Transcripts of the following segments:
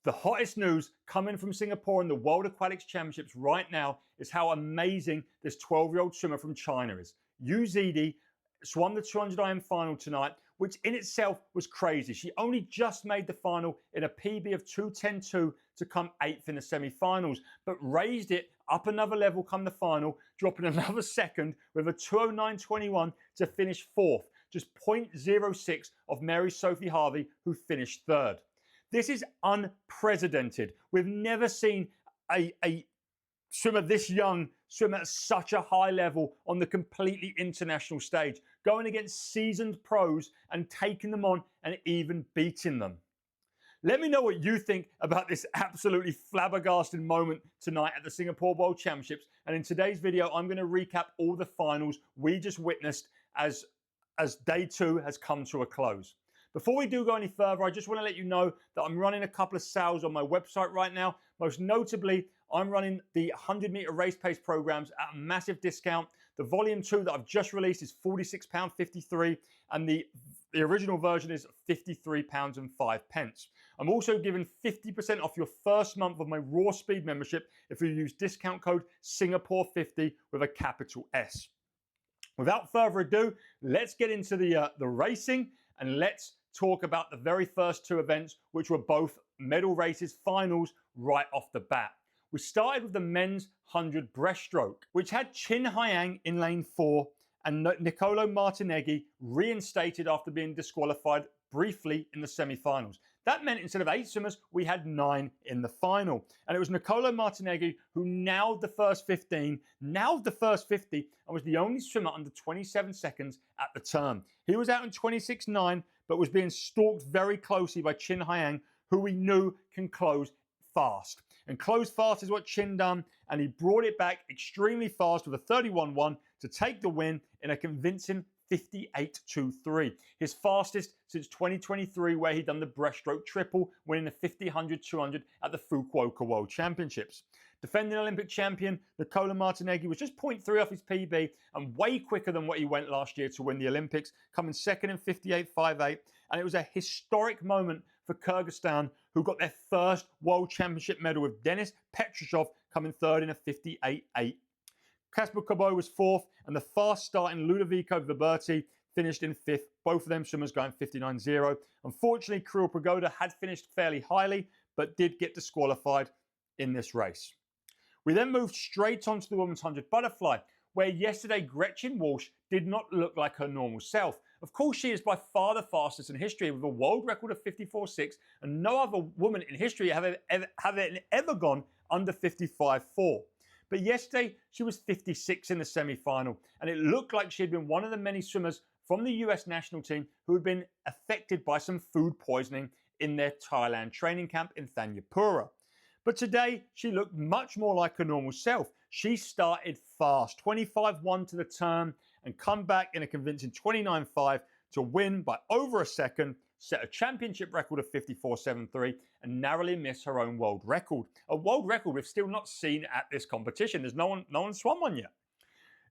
The hottest news coming from Singapore in the World Aquatics Championships right now is how amazing this 12-year-old swimmer from China is. Yu Zidi swam the 200 IM final tonight, which in itself was crazy. She only just made the final in a PB of 2:10.2 to come 8th in the semi-finals, but raised it up another level come the final, dropping another second with a 2:09.21 to finish 4th, just 0.06 of Mary-Sophie Harvey, who finished 3rd. This is unprecedented. We've never seen a swimmer this young swim at such a high level on the completely international stage, going against seasoned pros and taking them on and even beating them. Let me know what you think about this absolutely flabbergasting moment tonight at the Singapore World Championships. And in today's video, I'm going to recap all the finals we just witnessed as day 2 has come to a close. Before we do go any further, I just want to let you know that I'm running a couple of sales on my website right now. Most notably, I'm running the 100-meter race pace programs at a massive discount. The volume 2 that I've just released is £46.53, and the original version is £53.05. I'm also giving 50% off your first month of my Raw Speed membership if you use discount code Singapore50 with a capital S. Without further ado, let's get into the racing, and let's talk about the very first 2 events, which were both medal races finals right off the bat. We started with the men's 100 breaststroke, which had Qin Haiyang in lane 4 and Nicolo Martinenghi reinstated after being disqualified briefly in the semi-finals. That meant instead of 8 swimmers, we had 9 in the final. And it was Nicolo Martinenghi who nailed the first 15, nailed the first 50, and was the only swimmer under 27 seconds at the turn. He was out in 26.9, but was being stalked very closely by Qin Haiyang, who we knew can close fast. And close fast is what Qin done, and he brought it back extremely fast with a 31.1 to take the win in a convincing 58.23. His fastest since 2023, where he'd done the breaststroke triple, winning the 50, 100, 200 at the Fukuoka World Championships. Defending Olympic champion Nicolo Martinenghi was just 0.3 off his PB and way quicker than what he went last year to win the Olympics, coming second in 58.58. And it was a historic moment for Kyrgyzstan, who got their first World Championship medal, with Denis Petrashov coming 3rd in a 58.8. Kasper Kobo was 4th, and the fast starting Ludovico Viberti finished in 5th, both of them swimmers going 59.0. Unfortunately, Kirill Prigoda had finished fairly highly, but did get disqualified in this race. We then moved straight on to the women's 100 butterfly, where yesterday Gretchen Walsh did not look like her normal self. Of course, she is by far the fastest in history, with a world record of 54.6, and no other woman in history have ever gone under 55.4. But yesterday, she was 56 in the semi-final, and it looked like she had been one of the many swimmers from the US national team who had been affected by some food poisoning in their Thailand training camp in Thanyapura. But today, she looked much more like her normal self. She started fast, 25.1 to the turn, and come back in a convincing 29.5 to win by over a second, set a championship record of 54.73, and narrowly miss her own world record. A world record we've still not seen at this competition. There's no one swum one yet.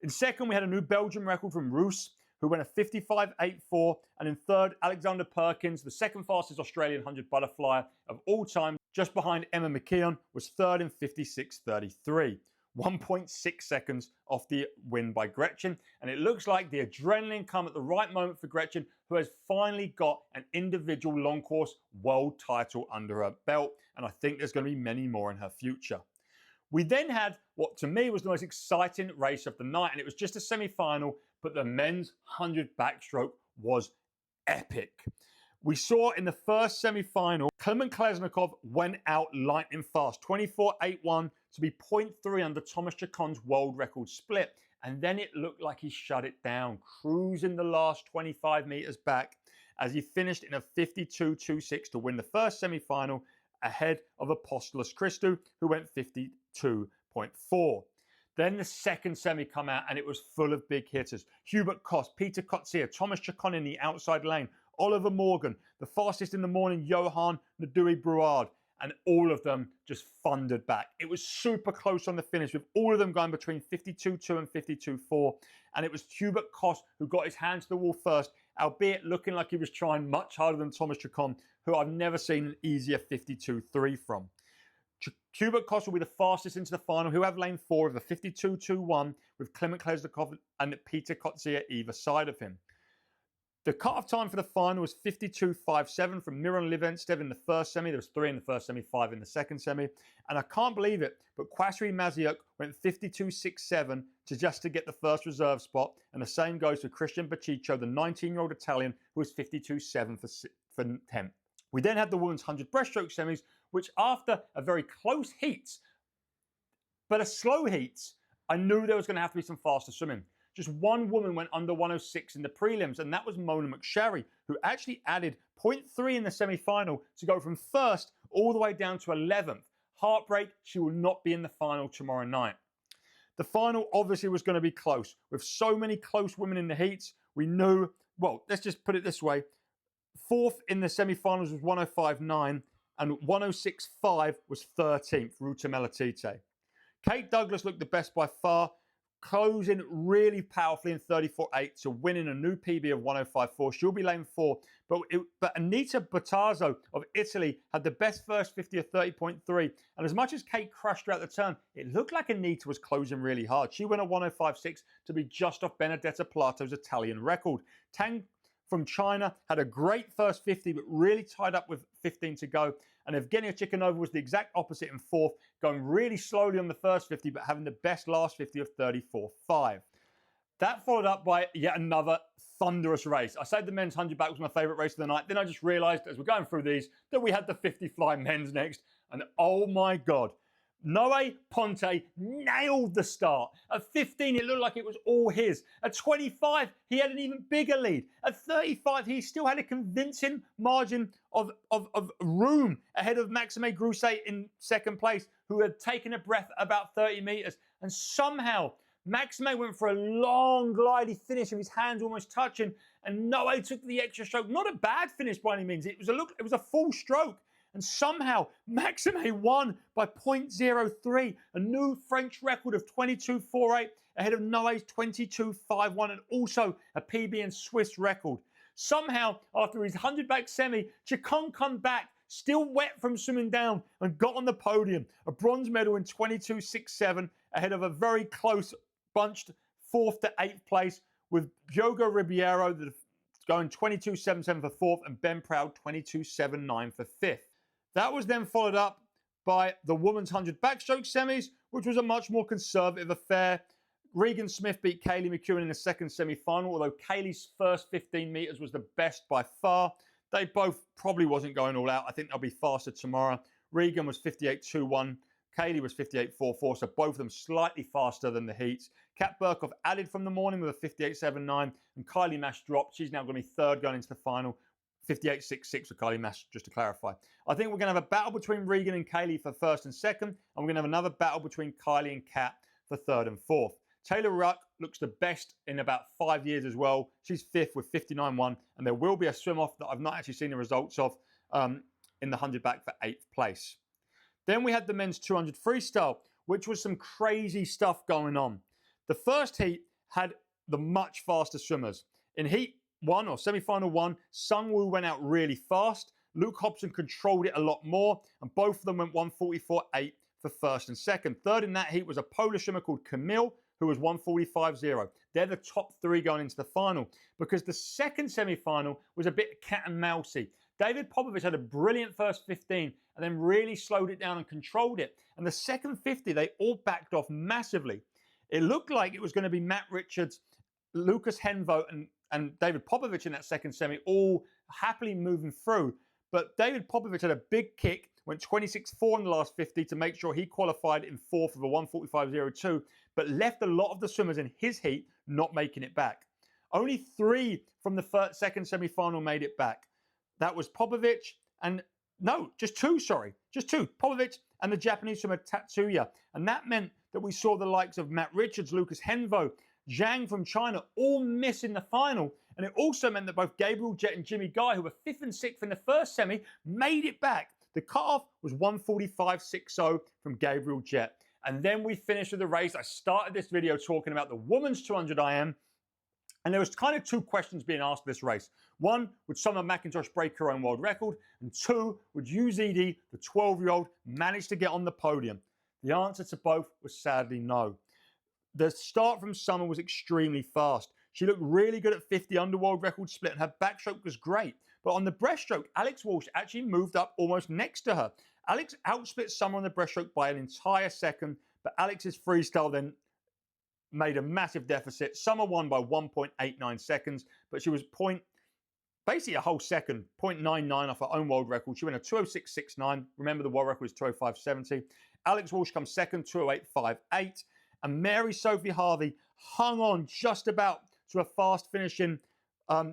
In second, we had a new Belgian record from Roos, who went a 55.84, and in third, Alexander Perkins, the second fastest Australian 100 butterfly of all time, just behind Emma McKeon, was third in 56.33. 1.6 seconds off the win by Gretchen, and it looks like the adrenaline come at the right moment for Gretchen, who has finally got an individual long course world title under her belt, and I think there's going to be many more in her future. We then had what to me was the most exciting race of the night, and it was just a semi-final, but the men's 100 backstroke was epic. We saw in the first semi-final, Klement Klesnikov went out lightning fast, 24.81 to be 0.3 under Thomas Chacon's world record split. And then it looked like he shut it down, cruising the last 25 meters back as he finished in a 52.26 to win the first semi-final ahead of Apostolos Christou, who went 52.4. Then the second semi come out and it was full of big hitters. Hubert Koss, Peter Kotzier, Thomas Chacon in the outside lane, Oliver Morgan, the fastest in the morning, Johan Nadui Brouard, and all of them just thundered back. It was super close on the finish, with all of them going between 52.2 and 52.4, and it was Hubert Koss who got his hand to the wall first albeit looking like he was trying much harder than Thomas Chacon, who I've never seen an easier 52-3 from. Hubert Koss will be the fastest into the final. He'll have lane 4 with a 52-2-1 with Klement Klesnikov and Peter Kotzia either side of him. The cut-off time for the final was 52.57 from Miron Livenstev in the first semi. There was 3 in the first semi, 5 in the second semi. And I can't believe it, but Kwasri Maziuk went 52.67 to get the first reserve spot. And the same goes for Christian Baciccio, the 19-year-old Italian, who was 52.7 for 10th. We then had the women's 100 breaststroke semis, which after a very close heats, but a slow heats, I knew there was going to have to be some faster swimming. Just one woman went under 106 in the prelims, and that was Mona McSherry, who actually added 0.3 in the semi-final to go from first all the way down to 11th. Heartbreak, she will not be in the final tomorrow night. The final obviously was going to be close. With so many close women in the heats, we knew, well, let's just put it this way. Fourth in the semi-finals was 105.9, and 106.5 was 13th, Ruta Melatite. Kate Douglas looked the best by far, closing really powerfully in 34.8 to winning a new PB of 105.4. She'll be lane 4, but Anita Bottazzo of Italy had the best first 50 of 30.3, and as much as Kate crushed her at the turn, it looked like Anita was closing really hard. She went at 105.6 to be just off Benedetta Plato's Italian record. Tang from China had a great first 50, but really tied up with 15 to go. And Evgenia Chikhanova was the exact opposite in 4th, going really slowly on the first 50, but having the best last 50 of 34.5. That followed up by yet another thunderous race. I said the men's 100 back was my favourite race of the night. Then I just realised as we're going through these that we had the 50 fly men's next. And oh my God, Noé Ponte nailed the start. At 15, it looked like it was all his. At 25, he had an even bigger lead. At 35, he still had a convincing margin of room ahead of Maxime Grousset in second place, who had taken a breath about 30 metres. And somehow, Maxime went for a long, glidey finish with his hands almost touching, and Noé took the extra stroke. Not a bad finish by any means. It was a full stroke. And somehow, Maxime won by 0.03, a new French record of 22.48 ahead of Noé's 22.51, and also a PB and Swiss record. Somehow, after his 100 back semi, Chacon come back, still wet from swimming down, and got on the podium. A bronze medal in 22.67 ahead of a very close bunched 4th to 8th place, with Diogo Ribeiro going 22.77 for 4th and Ben Proud 22.79 for 5th. That was then followed up by the women's 100 backstroke semis, which was a much more conservative affair. Regan Smith beat Kaylee McEwen in the second semi-final, although Kaylee's first 15 metres was the best by far. They both probably wasn't going all out. I think they'll be faster tomorrow. Regan was 58.21. Kaylee was 58.44, so both of them slightly faster than the heats. Kat Burkhoff added from the morning with a 58.79, and Kylie Mash dropped. She's now going to be third going into the final. 58.66 for Kylie Mash, just to clarify. I think we're going to have a battle between Regan and Kaylee for first and second, and we're going to have another battle between Kylie and Kat for third and fourth. Taylor Ruck looks the best in about 5 years as well. She's 5th with 59.1, and there will be a swim-off that I've not actually seen the results of in the 100 back for 8th place. Then we had the men's 200 freestyle, which was some crazy stuff going on. The first heat had the much faster swimmers. In heat 1 or semi-final 1, Sung Woo went out really fast. Luke Hobson controlled it a lot more, and both of them went 144.8 for first and second. Third in that heat was a Polish swimmer called Camille, who was 145.0. They're the top 3 going into the final, because the second semi-final was a bit cat and mousey. David Popovich had a brilliant first 15 and then really slowed it down and controlled it. And the second 50, they all backed off massively. It looked like it was going to be Matt Richards, Lucas Henvo, and David Popovich in that second semi, all happily moving through. But David Popovich had a big kick, went 26.4 in the last 50 to make sure he qualified in 4th with a 145.02, but left a lot of the swimmers in his heat not making it back. Only 3 from the second semi-final made it back. That was Popovich and, no, just 2, sorry. Just 2, Popovich and the Japanese swimmer Tatsuya. And that meant that we saw the likes of Matt Richards, Lucas Henvo, Zhang from China all miss in the final. And it also meant that both Gabriel Jett and Jimmy Guy, who were 5th and 6th in the first semi, made it back. The cutoff was 145.60 from Gabriel Jett. And then we finished with the race. I started this video talking about the women's 200 IM. And there was kind of two questions being asked this race. One, would Summer McIntosh break her own world record? And two, would Yu Zidi, the 12-year-old, manage to get on the podium? The answer to both was sadly no. The start from Summer was extremely fast. She looked really good at 50 under world record split, and her backstroke was great. But on the breaststroke, Alex Walsh actually moved up almost next to her. Alex outsplit Summer on the breaststroke by an entire second, but Alex's freestyle then made a massive deficit. Summer won by 1.89 seconds, but she was basically a whole second, 0.99 off her own world record. She went a 206.69. Remember, the world record was 205.70. Alex Walsh comes second, 208.58. And Mary-Sophie Harvey hung on just about to a fast finishing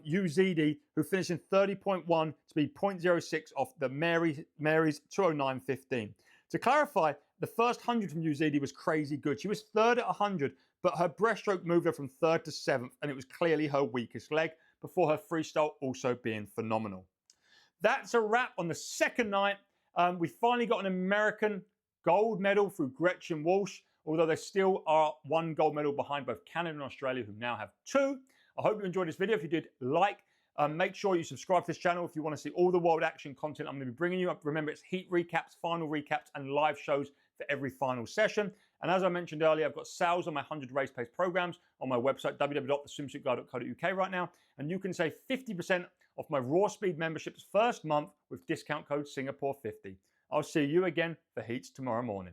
Yu Zidi, who finished in 30.1 to be 0.06 off the Mary's 209.15. To clarify, the first 100 from Yu Zidi was crazy good. She was third at 100, but her breaststroke moved her from third to seventh, and it was clearly her weakest leg, before her freestyle also being phenomenal. That's a wrap on the second night. We finally got an American gold medal through Gretchen Walsh, although there still are one gold medal behind both Canada and Australia, who now have two. I hope you enjoyed this video. If you did, make sure you subscribe to this channel if you want to see all the world action content I'm going to be bringing you up. Remember, it's heat recaps, final recaps, and live shows for every final session. And as I mentioned earlier, I've got sales on my 100 race pace programs on my website, www.theswimsuitguy.co.uk right now. And you can save 50% off my Raw Speed membership's first month with discount code Singapore50. I'll see you again for heats tomorrow morning.